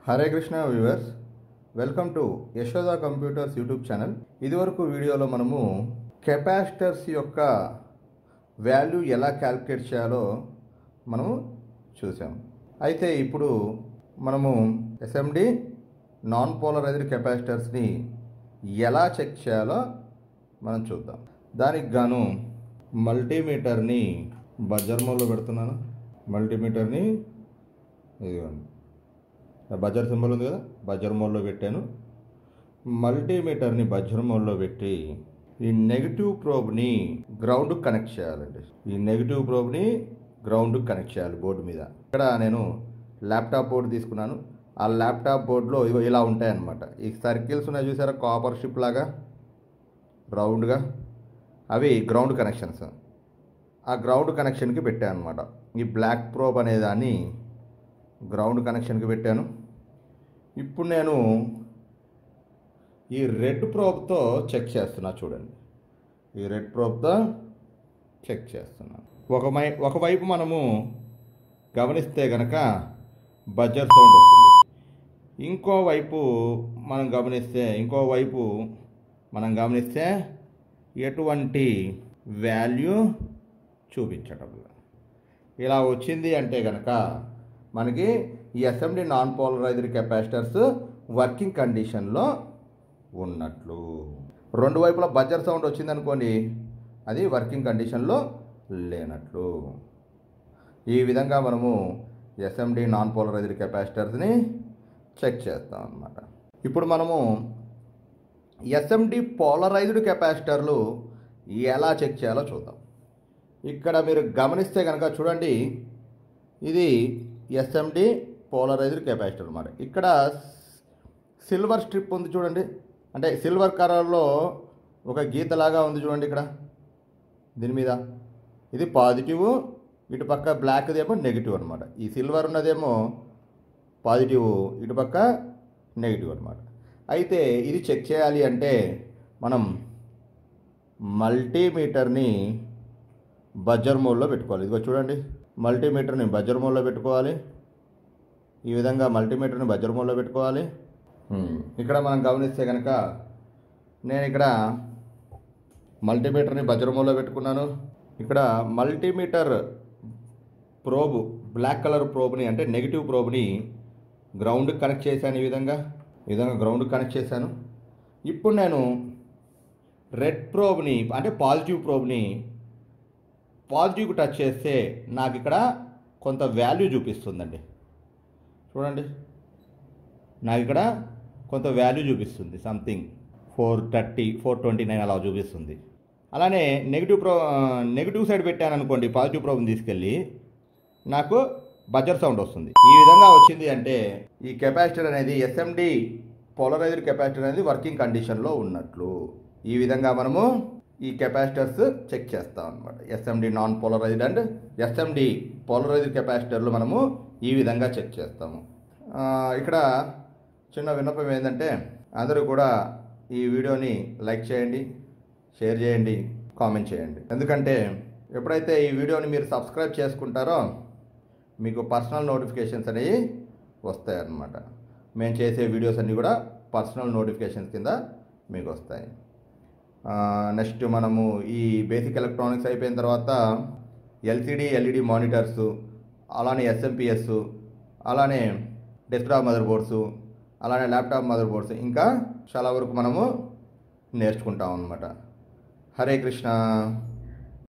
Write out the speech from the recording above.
Hare Krishna viewers, welcome to Yashoda computers YouTube channel. ఇదివరకు వీడియోలో మనము కెపాసిటర్స్ యొక్క వాల్యూ ఎలా క్యాలిక్యులేట్ చేయాలో మనము చూసాం. అయితే ఇప్పుడు మనము ఎస్ఎండి నాన్ పోలరైజ్డ్ కెపాసిటర్స్ని ఎలా చెక్ చేయాలో మనం చూద్దాం. దానికి గాను మల్టీమీటర్ని బజర్ మోడ్లో పెడుతున్నాను. మల్టీమీటర్ని ఇదిగోండి, బజర్ సింబల్ ఉంది కదా, బజర్ మోడ్లో పెట్టాను. మల్టీమీటర్ని బజర్ మోడ్లో పెట్టి ఈ నెగిటివ్ ప్రోబ్ని గ్రౌండ్కి కనెక్ట్ చేయాలండి. ఈ నెగిటివ్ ప్రోబ్ని గ్రౌండ్కి కనెక్ట్ చేయాలి బోర్డు మీద. ఇక్కడ నేను ల్యాప్టాప్ బోర్డు తీసుకున్నాను. ఆ ల్యాప్టాప్ బోర్డులో ఇగో ఇలా ఉంటాయన్నమాట. ఈ సర్కిల్స్ ఉన్నాయి చూసారా, కాపర్ షిప్ లాగా రౌండ్గా, అవి గ్రౌండ్ కనెక్షన్స్. ఆ గ్రౌండ్ కనెక్షన్కి పెట్టాను అనమాట. ఈ బ్లాక్ ప్రోబ్ అనే దాన్ని గ్రౌండ్ కనెక్షన్కి పెట్టాను. ఇప్పుడు నేను ఈ రెడ్ ప్రోబ్తో చెక్ చేస్తున్నా. చూడండి, ఈ రెడ్ ప్రోబ్తో చెక్ చేస్తున్నాను. ఒకవైపు మనము గమనిస్తే కనుక బజర్ సౌండ్ వస్తుంది. ఇంకోవైపు మనం గమనిస్తే ఎటువంటి వాల్యూ చూపించటం ఇలా వచ్చింది అంటే కనుక మనకి ఈ SMD non polarized capacitors working కండిషన్లో ఉన్నట్లు. రెండు వైపులా బజర్ సౌండ్ వచ్చిందనుకోండి, అది వర్కింగ్ కండిషన్లో లేనట్లు. ఈ విధంగా మనము ఎస్ఎండి నాన్ పోలరైజ్డ్ కెపాసిటర్స్ని చెక్ చేస్తాం అన్నమాట. ఇప్పుడు మనము ఎస్ఎండి పోలరైజ్డ్ కెపాసిటర్లు ఎలా చెక్ చేయాలో చూద్దాం. ఇక్కడ మీరు గమనిస్తే కనుక చూడండి, ఇది ఎస్ఎండి పోలరైజ్డ్ కెపాసిటర్ అన్నమాట. ఇక్కడ సిల్వర్ స్ట్రిప్ ఉంది చూడండి, అంటే సిల్వర్ కలర్లో ఒక గీతలాగా ఉంది చూడండి. ఇక్కడ దీని మీద ఇది పాజిటివ్, ఇటు పక్క బ్లాక్దేమో నెగిటివ్ అనమాట. ఈ సిల్వర్ ఉన్నదేమో పాజిటివ్, ఇటు పక్క నెగిటివ్ అనమాట. అయితే ఇది చెక్ చేయాలి అంటే మనం మల్టీమీటర్ని బజర్ మోడ్లో పెట్టుకోవాలి. ఇదిగో చూడండి, మల్టీమీటర్ని బజర్ మోడ్లో పెట్టుకోవాలి. ఈ విధంగా మల్టీమీటర్ని బజర్ మోడ్లో పెట్టుకోవాలి. ఇక్కడ మనం గమనిస్తే కనుక నేను ఇక్కడ మల్టీమీటర్ని బజర్ మోడ్లో పెట్టుకున్నాను. ఇక్కడ మల్టీమీటర్ ప్రోబ్, బ్లాక్ కలర్ ప్రోబ్ని అంటే నెగిటివ్ ప్రోబ్ని గ్రౌండ్కి కనెక్ట్ చేశాను. ఈ విధంగా గ్రౌండ్కి కనెక్ట్ చేశాను. ఇప్పుడు నేను రెడ్ ప్రోబ్ని అంటే పాజిటివ్ ప్రోబ్ని పాజిటివ్కి టచ్ చేస్తే నాకు ఇక్కడ కొంత వాల్యూ చూపిస్తుందండి. చూడండి, నాకు ఇక్కడ కొంత వాల్యూ చూపిస్తుంది, సంథింగ్ 430, 429 అలా చూపిస్తుంది. అలానే నెగిటివ్ సైడ్ పెట్టాను అనుకోండి, పాజిటివ్ ప్రోబ్ని తీసుకెళ్ళి నాకు బజర్ సౌండ్ వస్తుంది. ఈ విధంగా వచ్చింది అంటే ఈ కెపాసిటర్ అనేది ఎస్ఎండి పోలరైజ్డ్ కెపాసిటర్ అనేది వర్కింగ్ కండిషన్లో ఉన్నట్లు. ఈ విధంగా మనము ఈ కెపాసిటర్స్ చెక్ చేస్తాం అనమాట. SMD non polarized and SMD polarized కెపాసిటర్లు మనము ఈ విధంగా చెక్ చేస్తాము. ఇక్కడ చిన్న విన్నపం ఏంటంటే అందరూ కూడా ఈ వీడియోని లైక్ చేయండి, షేర్ చేయండి, కామెంట్ చేయండి. ఎందుకంటే ఎప్పుడైతే ఈ వీడియోని మీరు సబ్స్క్రైబ్ చేసుకుంటారో మీకు పర్సనల్ నోటిఫికేషన్స్ అనేవి వస్తాయన్నమాట. మేము చేసే వీడియోస్ అన్నీ కూడా పర్సనల్ నోటిఫికేషన్స్ కింద మీకు వస్తాయి. నెక్స్ట్ మనము ఈ బేసిక్ ఎలక్ట్రానిక్స్ అయిపోయిన తర్వాత ఎల్సిడి, ఎల్ఈడి మానిటర్స్, అలానే ఎస్ఎంపిఎస్, అలానే డెస్క్టాప్ మదర్ బోర్డ్స్, అలానే ల్యాప్టాప్ మదర్ బోర్డ్స్, ఇంకా చాలా వరకు మనము నేర్చుకుంటాం అన్నమాట. హరే కృష్ణ.